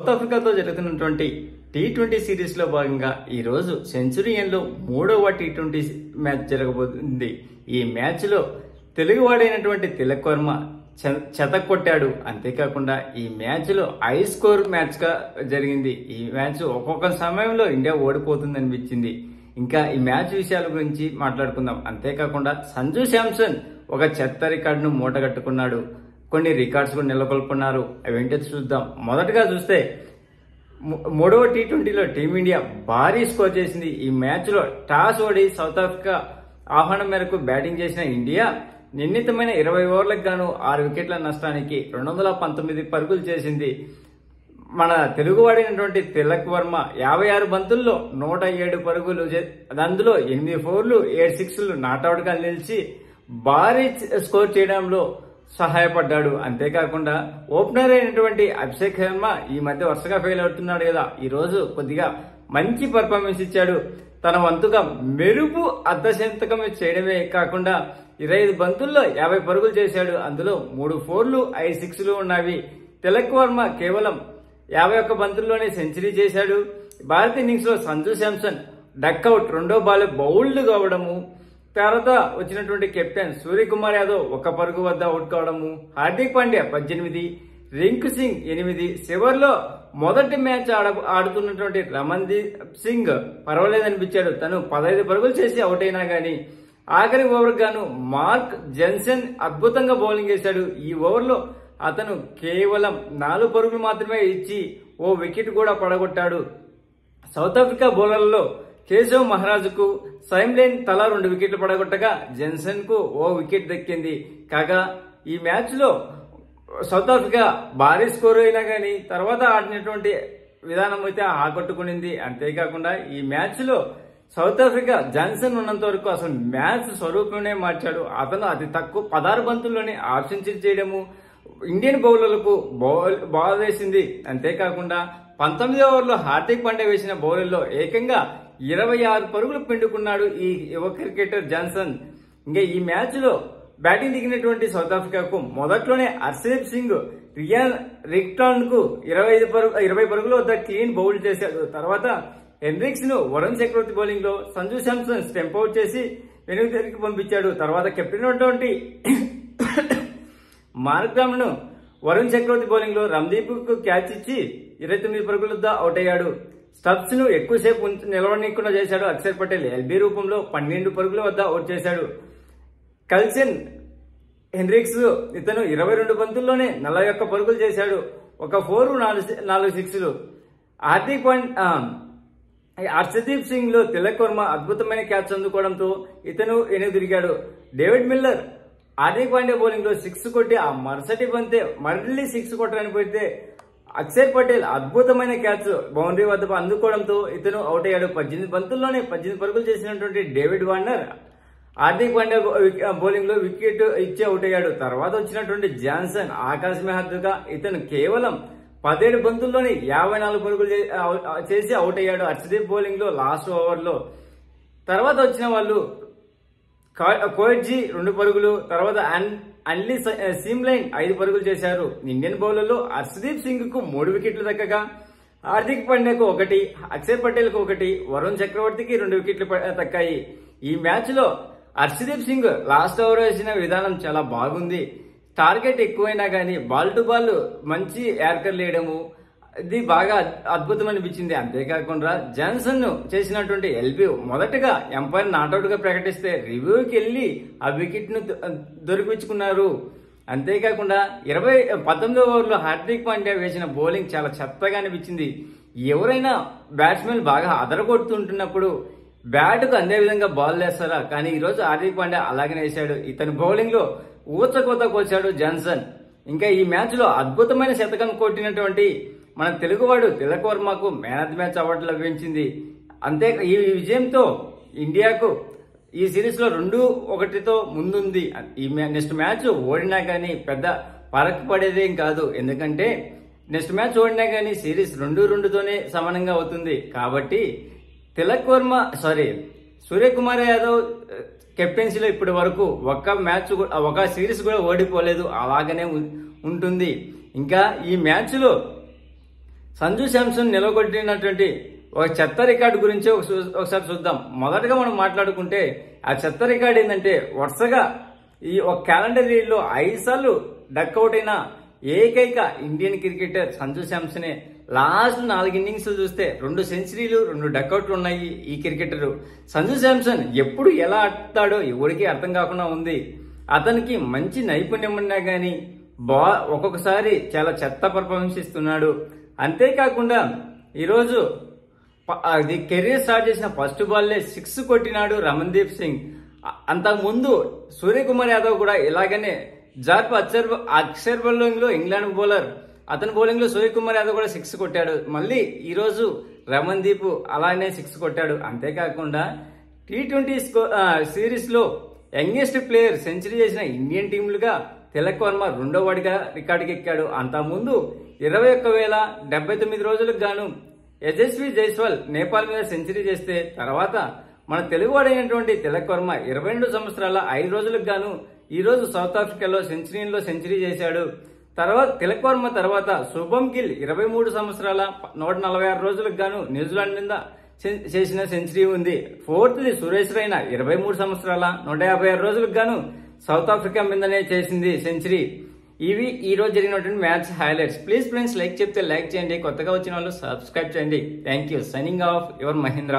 South ఆఫ్రికాతో జరుగుతున్నటువంటి T20 series లో భాగంగా ఈ రోజు సెంచురియన్లో 3వ టీ20 మ్యాచ్ జరగబోతుంది. ఈ మ్యాచ్ లో తెలుగువాడైనటువంటి తిలక్ వర్మ చెతకొట్టాడు. అంతేకాకుండా ఈ మ్యాచ్ లో హై స్కోర్ మ్యాచ్ గా జరిగింది. ఈ మ్యాచ్ ఒక్కొక్క సమయంలో ఇండియా ఓడిపోతుంది అనిపించింది. ఇంకా ఈ మ్యాచ్ విషయాల గురించి మాట్లాడుకుందాం. అంతేకాకుండా సంజు శాంసన్ ఒక చెత్త రికార్డును మూటగట్టుకున్నాడు. కొన్ని రికార్డ్స్ కూడా నెలకొల్పున్నారు. అవేంటో చూద్దాం. మొదటగా చూస్తే 3వ టీ20లో టీమిండియా భారీ స్కోర్ చేసింది. ఈ మ్యాచ్ లో టాస్ ఓడి సౌత్ ఆఫ్రికా ఆహ్వానం మేరకు బ్యాటింగ్ చేసిన ఇండియా నిర్ణీతమైన 20 ఓవర్లకు గాను 6 వికెట్ల నష్టానికి 219 పరుగులు చేసింది. మన తెలుగువాడైనటువంటి తిలక్ వర్మ 56 బంతుల్లో 107 పరుగులు, అందులో 8 4లు 7 6లు నాట్అవుట్ గా నిలిచి భారీ స్కోర్ చేయడంలో సహాయపడ్డాడు. అంతేకాకుండా ఓపెనర్ అయినటువంటి అభిషేక్ శర్మ ఈ మధ్య వరుసగా ఫెయిల్ అవుతున్నాడు కదా, ఈ రోజు కొద్దిగా మంచి పర్ఫార్మెన్స్ ఇచ్చాడు. తన వంతుగా మెరుపు అర్ధశతకం చేయడమే కాకుండా 25 బంతుల్లో 50 పరుగులు చేశాడు. అందులో 3 4లు 5 6లు ఉన్నవి. తిలక్ వర్మ కేవలం 51 బంతుల్లోనే సెంచరీ చేశాడు. భారత ఇన్నింగ్స్ లో సంజు శాంసన్ డక్అవుట్, రెండో బాల్ బౌల్డ్ కావడము, తర్వాత వచ్చినటువంటి కెప్టెన్ సూర్యకుమార్ యాదవ్ 1 పరుగు వద్ద అవుట్ కావడము, హార్దిక్ పాండ్యా 18, రింకు సింగ్ 8. చివర్లో మొదటి మ్యాచ్ ఆడుతున్నటువంటి రమన్దీప్ సింగ్ పర్వాలేదనిపించాడు. తను 15 పరుగులు చేసి అవుట్ అయినా గానీ ఆఖరి ఓవర్ గాను మార్క్ జెన్సన్ అద్భుతంగా బౌలింగ్ చేశాడు. ఈ ఓవర్లో అతను కేవలం 4 పరుగులు మాత్రమే ఇచ్చి ఓ వికెట్ కూడా పడగొట్టాడు. సౌత్ ఆఫ్రికా బౌలర్లలో కేశవ్ మహారాజుకు సైమ్లేన్ తలా 2 వికెట్లు పడగొట్టగా జెన్సన్ కు ఓ వికెట్ దక్కింది. కాగా ఈ మ్యాచ్ లో సౌత్ ఆఫ్రికా భారీ స్కోర్ అయినా గానీ తర్వాత ఆడినటువంటి విధానం అయితే ఆకట్టుకునింది. అంతేకాకుండా ఈ మ్యాచ్ లో సౌత్ ఆఫ్రికా జాన్సన్ ఉన్నంత వరకు అసలు మ్యాచ్ స్వరూపంలోనే మార్చాడు. అతను అతి తక్కువ 16 బంతుల్లోనే హాఫ్ సెంచరీ చేయడము ఇండియన్ బౌలర్లకు బాల్ వేసింది. అంతేకాకుండా 19వ ఓవర్లో హార్దిక్ పాండ్యా వేసిన బౌలర్లో ఏకంగా 26 పరుగులు పిండుకున్నాడు ఈ యువ క్రికెటర్ జాన్సన్. ఇంకా ఈ మ్యాచ్ లో బ్యాటింగ్ దిగినటువంటి సౌత్ ఆఫ్రికాకు మొదట్లోనే హర్షదీప్ సింగ్ రియాన్ రిక్టాన్ కు 20 పరుగుల వద్ద క్లీన్ బౌల్ చేశాడు. తర్వాత హెన్రిక్స్ ను వరుణ్ చక్రవర్తి బౌలింగ్ లో సంజు శాంసన్ స్టెంప్ అవుట్ చేసి వెనుకకు పంపించాడు. తర్వాత కెప్టెన్ అయినటువంటి మార్క్రామ్ ను వరుణ్ చక్రవర్తి బౌలింగ్ లో రమదీప్ కు క్యాచ్ ఇచ్చి 29 పరుగుల వద్ద అవుట్ అయ్యాడు. స్టబ్స్ ను ఎక్కువసేపు నిలవనీయకుండా చేశాడు అక్షర్ పటేల్. ఎల్బీ రూపంలో 12 పరుగుల వద్ద అవుట్ చేశాడు. కల్సిన్ హెన్రిక్స్ ఇతను 22 బంతుల్లోనే 41 పరుగులు చేశాడు. 1 4 4 6లు. హర్షదీప్ సింగ్ లో తిలక్ వర్మ అద్భుతమైన క్యాచ్ అందుకోవడంతో ఇతను ఎనుదిరిగాడు. David Miller Hardik Pandya bowling లో 6 కొట్టి ఆ మరుసటి బంతే మళ్ళీ 6 కొట్టడానికి పోతే అక్షర్ పటేల్ అద్భుతమైన క్యాచ్ బౌండరీ వద్ద అందుకోవడంతో ఇతను అవుట్ అయ్యాడు. 18 బంతుల్లోనే 18 పరుగులు చేసినటువంటి David Warner Hardik Pandya bowling లో వికెట్ ఇచ్చి అవుట్ అయ్యాడు. తర్వాత వచ్చినటువంటి జాన్సన్ ఆకాశమే హద్దుగా ఇతను కేవలం 17 బంతుల్లోనే 54 పరుగులు చేసి అవుట్ అయ్యాడు హర్షదీప్ బౌలింగ్ లో లాస్ట్ ఓవర్ లో. తర్వాత వచ్చిన వాళ్ళు కోయిట్జీ 2 పరుగులు, తర్వాత అన్లీ సీమ్లైన్ 5 పరుగులు చేశారు. ఇండియన్ బౌలర్లో హర్షదీప్ సింగ్ కు 3 వికెట్లు దక్కగా హార్దిక్ పాండ్యాకు 1, అక్షర్ పటేల్ కు 1, వరుణ్ చక్రవర్తికి 2 వికెట్లు దక్కాయి. ఈ మ్యాచ్ లో హర్షదీప్ సింగ్ లాస్ట్ ఓవర్ వేసిన విధానం చాలా బాగుంది. టార్గెట్ ఎక్కువైనా గానీ బాల్ టు బాల్ మంచి యార్కర్ లేయడము ఇది బాగా అద్భుతం అనిపించింది. అంతేకాకుండా జాన్సన్ చేసినటువంటి ఎల్బీ మొదటగా ఎంపైర్ నాట్అవుట్ గా ప్రకటిస్తే రివ్యూకి వెళ్లి ఆ వికెట్ ను దొరికించుకున్నారు. అంతేకాకుండా 19వ ఓవర్లో హార్దిక్ పాండ్యా వేసిన బౌలింగ్ చాలా చెత్తగా అనిపించింది. ఎవరైనా బ్యాట్స్మెన్ బాగా అదరగొడుతుంటున్నప్పుడు బ్యాట్ కు అందే విధంగా బాల్ వేస్తారా, కానీ ఈ రోజు హార్దిక్ పాండ్యా అలాగనే వేశాడు. ఇతని బౌలింగ్ లో ఊచకోత కోచాడు జాన్సన్. ఇంకా ఈ మ్యాచ్ లో అద్భుతమైన శతకం కొట్టినటువంటి మన తెలుగువాడు తిలక్ వర్మకు man of the match award లభించింది. అంతే ఈ విజయంతో ఇండియాకు ఈ సిరీస్ లో 2-1తో ముందుంది. ఈ నెక్స్ట్ మ్యాచ్ ఓడినా గానీ పెద్ద పరకు పడేదేం కాదు. ఎందుకంటే నెక్స్ట్ మ్యాచ్ ఓడినా గానీ సిరీస్ 2-2తోనే సమానంగా అవుతుంది. కాబట్టి తిలక్ వర్మ సూర్యకుమార్ యాదవ్ కెప్టెన్సీలో ఇప్పటి వరకు ఒక సిరీస్ కూడా ఓడిపోలేదు. అలాగనే ఉంటుంది. ఇంకా ఈ మ్యాచ్ లో సంజు శాంసన్ నిలబొట్టినటువంటి ఒక చెత్త రికార్డు గురించి ఒకసారి చూద్దాం. మొదటగా మనం మాట్లాడుకుంటే ఆ చెత్త రికార్డు ఏంటంటే వరుసగా ఈ ఒక క్యాలెండర్ ఇయర్ లో 5 సార్లు డక్అవుట్ అయిన ఏకైక ఇండియన్ క్రికెటర్ సంజు శాంసనే. లాస్ట్ 4 ఇన్నింగ్స్ చూస్తే 2 సెంచరీలు 2 డక్అవుట్లు ఉన్నాయి ఈ క్రికెటర్. సంజు శాంసన్ ఎప్పుడు ఎలా ఆడతాడో ఎవరికి అర్థం కాకుండా ఉంది. అతనికి మంచి నైపుణ్యం ఉన్నా గానీ ఒక్కొక్కసారి చాలా చెత్త పర్ఫార్మెన్స్ ఇస్తున్నాడు. అంతేకాకుండా ఈరోజు అది కెరీర్ స్టార్ట్ చేసిన ఫస్ట్ బాల్లే 6 కొట్టినాడు రమణ్దీప్ సింగ్. అంతకుముందు సూర్యకుమార్ యాదవ్ కూడా ఇలాగనే జార్ప్ అక్షర్ బౌలింగ్ లో ఇంగ్లాండ్ బౌలర్, అతని బౌలింగ్ లో సూర్యకుమార్ యాదవ్ కూడా 6 కొట్టాడు. మళ్ళీ ఈరోజు రమణ్దీప్ అలానే 6 కొట్టాడు. అంతేకాకుండా T20 సిరీస్ లో యంగెస్ట్ ప్లేయర్ సెంచరీ చేసిన ఇండియన్ టీంలుగా తిలక్ వర్మ 2వ వాడిగా రికార్డుకి ఎక్కాడు. అంతకుముందు 21,079 రోజులకు గాను యశస్వి జైస్వాల్ నేపాల్ మీద సెంచరీ చేస్తే తర్వాత మన తెలుగువాడైనటువంటి తిలక్ వర్మ 22 సంవత్సరాల 5 రోజులకు గాను ఈ రోజు సౌత్ ఆఫ్రికాలో సెంచరీ చేశాడు. తర్వాత తిలక్ వర్మ తర్వాత శుభం గిల్ 23 సంవత్సరాల 146 రోజులకు గాను న్యూజిలాండ్ మీద చేసిన సెంచరీ ఉంది. 4th సురేష్ రైనా 23 సంవత్సరాల 156 రోజులకు గాను సౌత్ ఆఫ్రికా మీదనే చేసింది సెంచరీ. ఇవి ఈ రోజు జరిగినటువంటి match highlights. Please friends like చెప్తే లైక్ చేయండి, కొత్తగా వచ్చిన వాళ్ళు సబ్స్క్రైబ్ చేయండి. Thank you. Signing off your Mahindra.